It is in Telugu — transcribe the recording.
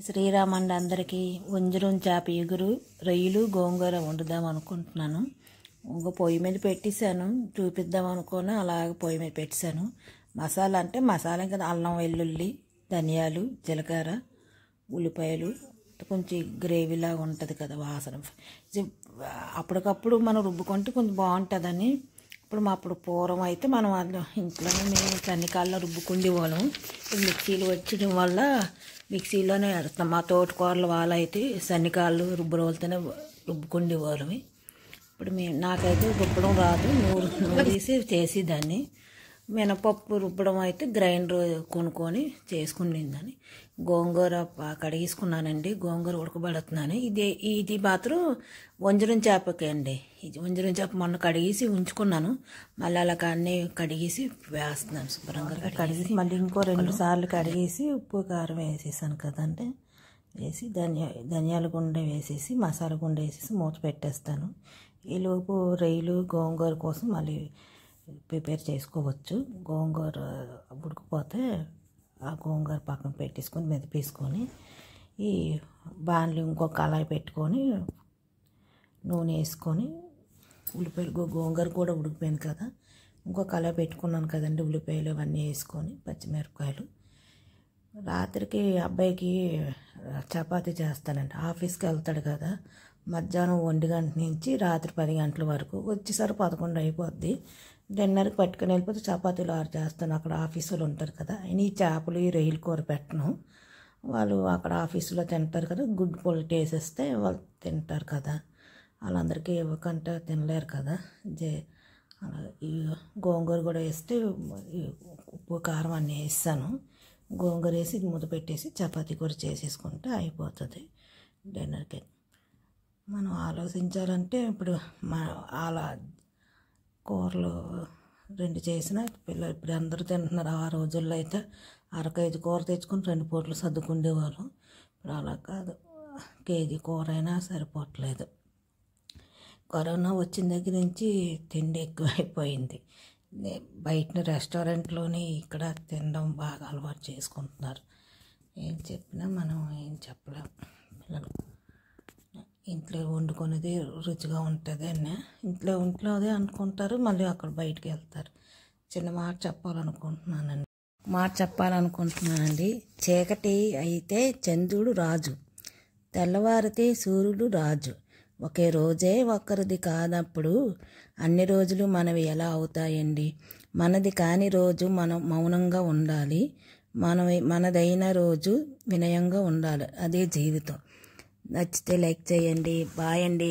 శ్రీరామండి అందరికీ వంజరం చేప ఎగురు రొయ్యలు గోంగూర వండుదాం అనుకుంటున్నాను. ఇంకో పొయ్యి మీద పెట్టేశాను, చూపిద్దాం అనుకుని అలాగ పొయ్యి మీద పెట్టేశాను. మసాలా అంటే మసాలా కదా, అల్లం వెల్లుల్లి ధనియాలు జీలకర్ర ఉల్లిపాయలు కొంచెం గ్రేవీలాగా ఉంటుంది కదా వాసన. అప్పటికప్పుడు మనం రుబ్బుకుంటే కొంచెం బాగుంటుందని. అప్పుడు పూర్వం అయితే మనం ఇంట్లోనే మేము సన్నికాల్లో రుబ్బుకుండేవాళ్ళం. మిక్సీలు వచ్చడం వల్ల మిక్సీలోనే పెడతాం. మా తోటకూరలు వాళ్ళైతే సన్నికాళ్ళు రుబ్బురోలతోనే రుబ్బుకుండేవాళ్ళం. ఇప్పుడు నాకైతే రుబ్బడం రాదు, నూరేసి చేసేదాన్ని. మినపప్పు రుబ్బడం అయితే గ్రైండర్ కొనుక్కొని చేసుకునేదాన్ని. గోంగూర కడిగేసుకున్నానండి, గోంగూర ఉడకబెడుతున్నాను. ఇది మాత్రం వంజరం చేపకి అండి. ఇది వంజరం చేప మొన్న కడిగేసి ఉంచుకున్నాను. మళ్ళీ అలా అన్నీ కడిగేసి వేస్తున్నాను. శుభ్రంగా కడిగేసి మళ్ళీ ఇంకో 2 సార్లు కడిగేసి ఉప్పు కారం వేసేసాను కదండి. వేసి ధనియాల గుండె వేసేసి మసాలా గుండె వేసేసి మూత పెట్టేస్తాను. ఈలోపు రొయ్యలు గోంగూర కోసం మళ్ళీ ప్రిపేర్ చేసుకోవచ్చు. గోంగూర ఉడికిపోతే ఆ గోంగూర పక్కన పెట్టేసుకొని మెదిపేసుకొని ఈ బాణలి ఇంకో కళాయి పెట్టుకొని నూనె వేసుకొని ఉల్లిపాయలు గోంగూర కూడా ఉడికిపోయింది కదా, ఇంకో కళాయి పెట్టుకున్నాను కదండి. ఉల్లిపాయలు అవన్నీ వేసుకొని పచ్చిమిరపకాయలు. రాత్రికి అబ్బాయికి చపాతీ చేస్తానండి. ఆఫీస్కి వెళ్తాడు కదా, మధ్యాహ్నం 1 గంట నుంచి రాత్రి 10 గంటల వరకు. వచ్చేసరికి 11 అయిపోద్ది. డిన్నర్కి పట్టుకుని వెళ్ళిపోతే చపాతీలు 6 చేస్తాను. అక్కడ ఆఫీసులో ఉంటారు కదా, ఈ చేపలు ఈ రొయ్యల కూర పెట్టను. వాళ్ళు అక్కడ ఆఫీసులో తింటారు కదా, గుడ్డు పొలట వేసేస్తే వాళ్ళు తింటారు కదా, వాళ్ళందరికీ ఇవ్వకంటే తినలేరు కదా. ఈ గోంగూర కూడా వేస్తే ఉప్పు కారం అన్నీ వేస్తాను. గోంగూర వేసి ముద్ద పెట్టేసి చపాతీ కూర చేసేసుకుంటే అయిపోతుంది డిన్నర్కి. మనం ఆలోచించాలంటే ఇప్పుడు అలా కూరలు 2 చేసిన పిల్లలు ఇప్పుడు అందరూ తింటున్నారు. ఆ రోజుల్లో అయితే అరకేజీ కూర తెచ్చుకొని 2 పూటలు సర్దుకుండేవారు. ఇప్పుడు అలా కాదు, కేజీ కూర అయినా సరిపోవట్లేదు. కరోనా వచ్చిన దగ్గర నుంచి తిండి ఎక్కువైపోయింది. బయట రెస్టారెంట్లోని ఇక్కడ తినడం బాగా అలవాటు చేసుకుంటున్నారు. ఏం చెప్పినా మనం ఏం చెప్పలేం. పిల్లలు ఇంట్లో వండుకునేది రుచిగా ఉంటుంది అని ఇంట్లోదే అనుకుంటారు, మళ్ళీ అక్కడ బయటికి వెళ్తారు. చిన్న మాట చెప్పాలనుకుంటున్నానండి. చీకటి అయితే చంద్రుడు రాజు, తెల్లవారితే సూర్యుడు రాజు. ఒకే రోజే ఒక్కరిది కానప్పుడు అన్ని రోజులు మనవి ఎలా అవుతాయండి? మనది కాని రోజు మనం మౌనంగా ఉండాలి, మనదైన రోజు వినయంగా ఉండాలి. అదే జీవితం. నచ్చితే లైక్ చేయండి. బాయ్ అండి.